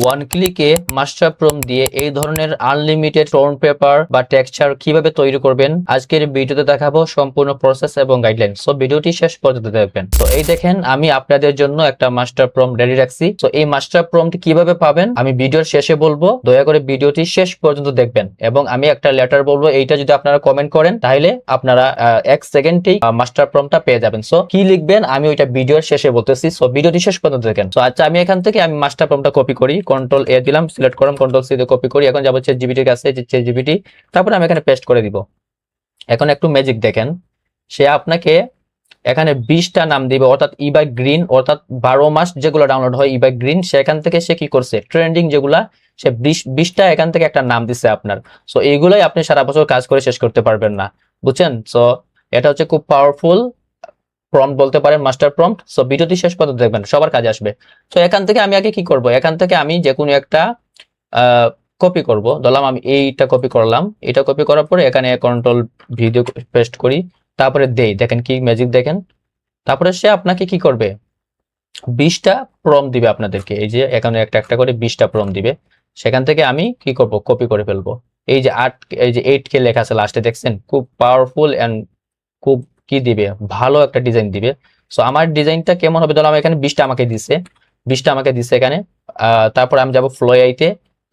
One ক্লিকে master prompt দিয়ে এই ধরনের আনলিমিটেড টোন পেপার বা টেক্সচার কিভাবে তৈরি করবেন আজকের ভিডিওতে দেখাবো সম্পূর্ণ প্রসেস এবং গাইডলাইন। সো ভিডিওটি শেষ পর্যন্ত দেখবেন। তো এই দেখেন আমি আপনাদের জন্য একটা মাস্টার প্রম্পট রেডি রাখছি। তো এই মাস্টার প্রম্পট কিভাবে পাবেন আমি ভিডিওর শেষে বলবো, দয়া করে ভিডিওটি শেষ পর্যন্ত দেখবেন। এবং আমি একটা লেটার বলবো, এইটা যদি আপনারা কমেন্ট করেন তাহলে আপনারা 1 সেকেন্ডেই মাস্টার প্রম্পটটা পেয়ে যাবেন। সো কি লিখবেন আমি ওইটা ভিডিওর শেষে বলতেছি। সো ভিডিওটি শেষ পর্যন্ত দেখেন। তো আচ্ছা, আমি এখান থেকে আমি মাস্টার প্রম্পটটা কপি করি, কন্ট্রোল এ দিলাম, সিলেক্ট করলাম, কন্ট্রোল সি দিয়ে কপি করি। এখন যাবো চ্যাটজিপিটির কাছে, যে চ্যাটজিপিটি, তারপরে আমি এখানে পেস্ট করে দিব। এখন একটু ম্যাজিক দেখেন, সে আপনাকে এখানে 20টা নাম দিবে, অর্থাৎ ই বাই গ্রিন, অর্থাৎ 12 মাস যেগুলো ডাউনলোড হয় ই বাই গ্রিন, সেখান থেকে সে কি করছে ট্রেন্ডিং যেগুলা, সে 20টা এখান থেকে একটা নাম দিচ্ছে আপনার। সো এইগুলাই আপনি সারা বছর কাজ করে শেষ করতে পারবেন না, বুঝছেন? সো এটা হচ্ছে খুব পাওয়ারফুল প্রম্পট বলতে পারেন, মাস্টার প্রম্পট। সো ভিডিওটি শেষ পর্যন্ত দেখবেন, সবার কাজে আসবে। তো এখান থেকে আমি আগে কি করব, এখান থেকে আমি যে কোনো একটা কপি করব। ধরলাম আমি এইটা কপি করলাম, এটা কপি করার পরে এখানে কন্ট্রোল ভিডিও পেস্ট করি, তারপরে দেই, দেখেন কি ম্যাজিক দেখেন। তারপরে সে আপনাকে কি করবে, 20টা প্রম্পট দিবে আপনাদেরকে। এই যে এখানে একটা একটা করে 20টা প্রম্পট দিবে, সেখান থেকে আমি কি করব, কপি করে ফেলবো। এই যে 8, এই যে 8K লেখা আছে লাস্টে, দেখছেন? খুব পাওয়ারফুল এন্ড খুব কি দিবে, ভালো একটা ডিজাইন দিবে। সো আমার ডিজাইনটা কেমন হবে, ধরো আমি এখানে 20টা আমাকে দিছে, 20টা আমাকে দিছে এখানে। তারপর আমি যাব ফ্লো আইতে,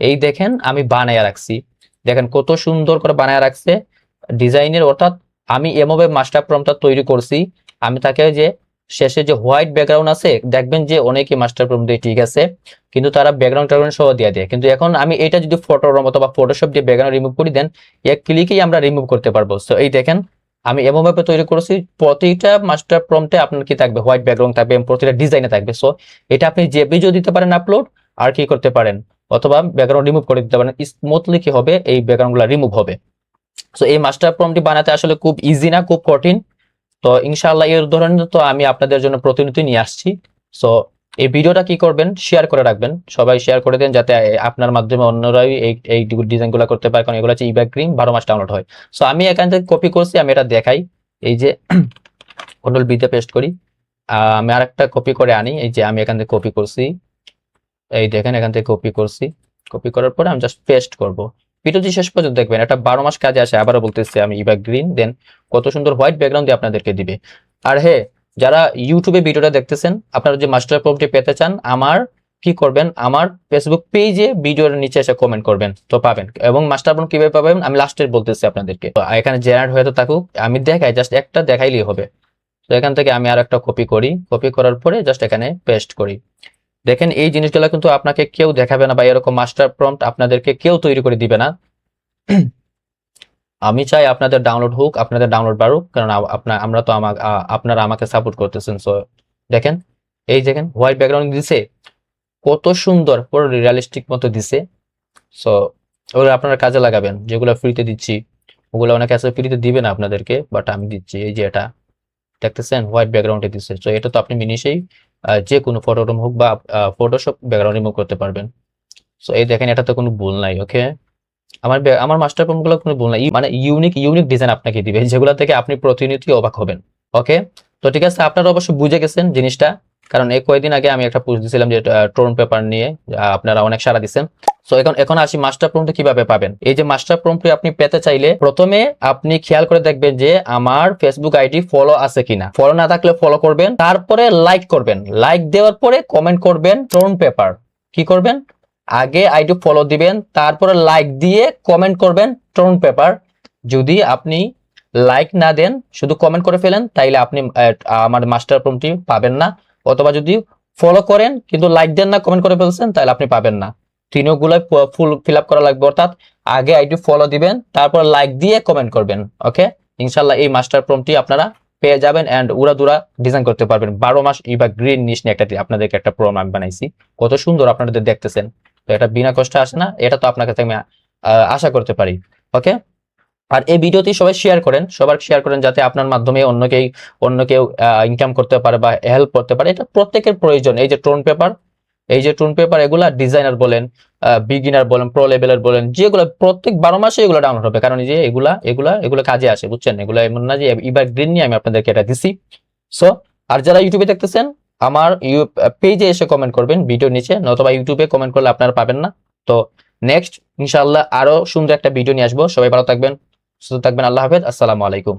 এই দেখেন আমি বানায়া রাখছি, দেখেন কত সুন্দর করে বানায়া রাখছে ডিজাইনের। অর্থাৎ আমি এমভাবে মাস্টার প্রম্পটটা তৈরি করছি, আমি তাকে যে শেষে যে হোয়াইট ব্যাকগ্রাউন্ড আছে, দেখবেন যে অনেকে মাস্টার প্রম্পট দিয়ে ঠিক আছে, কিন্তু তারা ব্যাকগ্রাউন্ড ট্যাকগ্রাউন্ড সহ দিয়ে দেয়। কিন্তু এখন আমি এটা যদি অথবা ফটোশপ দিয়ে ব্যাকগ্রাউন্ড রিমুভ করে দেন, এক ক্লিকেই আমরা রিমুভ করতে পারবো। সো এই দেখেন আমি এমনভাবে তৈরি করেছি, প্রতিটা মাস্টার প্রম্পটে আপনার কি থাকবে, হোয়াইট ব্যাকগ্রাউন্ড থাকবে এবং প্রতিটা ডিজাইনে থাকবে। সো এটা আপনি যে ভিডিও দিতে পারেন আপলোড, আর কি করতে পারেন, অথবা ব্যাকগ্রাউন্ড রিমুভ করে দিতে পারেন। স্মুথলি কি হবে, এই ব্যাকগ্রাউন্ডগুলো রিমুভ হবে। সো এই মাস্টার প্রম্পটটি বানাতে আসলে খুব ইজি না, খুব কঠিন। তো ইনশাআল্লাহ এই ধরনের তো আমি আপনাদের জন্য প্রতিনিয়ত নিয়ে আসছি। সো এই ভিডিওটা কি করবেন, শেয়ার করে রাখবেন, সবাই শেয়ার করে দেন, যাতে আপনার মাধ্যমে অন্যরাই এই ডিজাইনগুলো করতে পারে, কারণ এগুলো হচ্ছে ইব্যাক গ্রিন 12 মাস ডাউনলোড হয়। সো আমি এখান থেকে কপি করছি, আমি এটা দেখাই। এই যে কন্ট্রোল বি তে পেস্ট করি, আমি আরেকটা কপি করে আনি। এই যে আমি এখান থেকে কপি করছি, এই দেখেন এখান থেকে কপি করছি। কপি করার পরে আমি জাস্ট পেস্ট করব। ভিডিওটি শেষ পর্যন্ত দেখবেন, এটা 12 মাস কাজে আসে। আবারও বলতেছি আমি, ইব্যাক গ্রিন, দেন কত সুন্দর হোয়াইট ব্যাকগ্রাউন্ড দিয়ে আপনাদেরকে দিবে। আর হ্যাঁ, যারা ইউটিউবে ভিডিওটা দেখতেছেন, আপনারা যে মাস্টার প্রম্পটটি পেতে চান, আমার কি করবেন, আমার ফেসবুক পেজে ভিডিওর নিচে এসে কমেন্ট করবেন, তো পাবেন। এবং মাস্টার প্রম্পট কিভাবে পাবেন আমি লাস্টে বলতেছি আপনাদেরকে। তো এখানে জেনারেট হয়ে তো থাকুক, আমি দেখাই, জাস্ট একটা দেখাইলেই হবে। তো এখান থেকে আমি আর একটা কপি করি, কপি করার পরে জাস্ট এখানে পেস্ট করি। দেখেন এই জিনিসগুলো কিন্তু আপনাকে কেউ দেখাবে না, বা এরকম মাস্টার প্রম্পট আপনাদেরকে কেউ তৈরি করে দিবে না। আমি চাই আপনাদের ডাউনলোড হোক, আপনাদের ডাউনলোড বাড়ুক, কারণ আমরা তো আপনারা আমাকে সাপোর্ট করতেছেন। সো দেখেন, এই দেখেন হোয়াইট ব্যাকগ্রাউন্ড দিছে, কত সুন্দর, পুরো রিয়ালিস্টিক মতো দিছে। সো ওগুলো আপনারা কাজে লাগাবেন, যেগুলো ফ্রিতে দিচ্ছি ওগুলো অনেকে আছে ফ্রিতে দিবে না আপনাদেরকে, বাট আমি দিচ্ছি। এই যে এটা দেখতেছেন হোয়াইট ব্যাকগ্রাউন্ডে দিচ্ছে। তো এটা তো আপনি মিনিশেই যে কোনো ফটোরুম হোক বা ফটোশপ ব্যাকগ্রাউন্ড রিমুভ করতে পারবেন। সো এই দেখেন, এটাতে কোনো ভুল নাই। ওকে, আমার মাস্টার প্রম্পট গুলো কোনো ভুল নাই, মানে ইউনিক ইউনিক ডিজাইন আপনাকে দিবে, যেগুলো থেকে আপনি প্রতিনিয়তই অবাক হবেন। ওকে, তো ঠিক আছে, আপনারা অবশ্যই বুঝে গেছেন জিনিসটা, কারণ এই কয়েকদিন আগে আমি একটা পোস্ট দিয়েছিলাম যে টোন পেপার নিয়ে, আপনারা অনেক সাড়া দিচ্ছেন। সো এখন আসি মাস্টার প্রম্পট কিভাবে পাবেন। এই যে মাস্টার প্রম্পট আপনি পেতে চাইলে প্রথমে আপনি খেয়াল করে দেখবেন যে আমার ফেসবুক আইডি ফলো আছে কিনা। ফলো না থাকলে ফলো করবেন, তারপরে লাইক করবেন, লাইক দেওয়ার পরে কমেন্ট করবেন টোন পেপার। কি করবেন, আগে আইডি ফলো দিবেন, তারপরে লাইক দিয়ে কমেন্ট করবেন টোন পেপার। যদি আপনি লাইক না দেন, শুধু কমেন্ট করে ফেলেন, তাইলে আপনি আমার মাস্টার প্রম্পটটি পাবেন না। অথবা যদি ফলো করেন কিন্তু লাইক দেন না, কমেন্ট করে ফেলছেন, তাহলে আপনি পাবেন না। তিনগুলাই ফুল ফিল আপ করা লাগবে, অর্থাৎ আগে আইডি ফলো দিবেন, তারপর লাইক দিয়ে কমেন্ট করবেন। ওকে, ইনশাল্লাহ এই মাস্টার প্রম্পটটি আপনারা পেয়ে যাবেন এন্ড উড়াদুরা ডিজাইন করতে পারবেন। 12 মাস ইবা গ্রিন নিশ নিয়ে আপনাদেরকে একটা প্রম্পট আমি বানাইছি, কত সুন্দর আপনাদের দেখতেছেন। তো এটা বিনা কষ্টে আসে না, এটা তো আপনার কাছে আমি আশা করতে পারি। ওকে, আর এই ভিডিওটি সবাই শেয়ার করেন, সবার শেয়ার করেন, যাতে আপনার মাধ্যমে অন্য কেউ ইনকাম করতে পারে বা হেল্প করতে পারে। এটা প্রত্যেকের প্রয়োজন। এই যে টোন পেপার, এই যে টোন পেপার, এগুলা ডিজাইনার বলেন, বিগিনার বলেন, প্রো লেভেলের বলেন, যেগুলো প্রত্যেক 12 মাসে এগুলো ডাউনলোড হবে, কারণ এই যে এগুলা কাজে আসে, বুঝছেন? এগুলো এমন না যে এবার গ্রিন নিয়ে আমি আপনাদেরকে এটা দিছি। সো আর যারা ইউটিউবে দেখতেছেন, আমার পেজে এসে কমেন্ট করবেন ভিডিওর নিচে, নতুবা ইউটিউবে কমেন্ট করলে আপনারা পাবেন না। তো নেক্সট ইনশাআল্লাহ আরো সুন্দর একটা ভিডিও নিয়ে আসবো। সবাই ভালো থাকবেন, সুস্থ থাকবেন। আল্লাহ হাফেজ, আসসালামু আলাইকুম।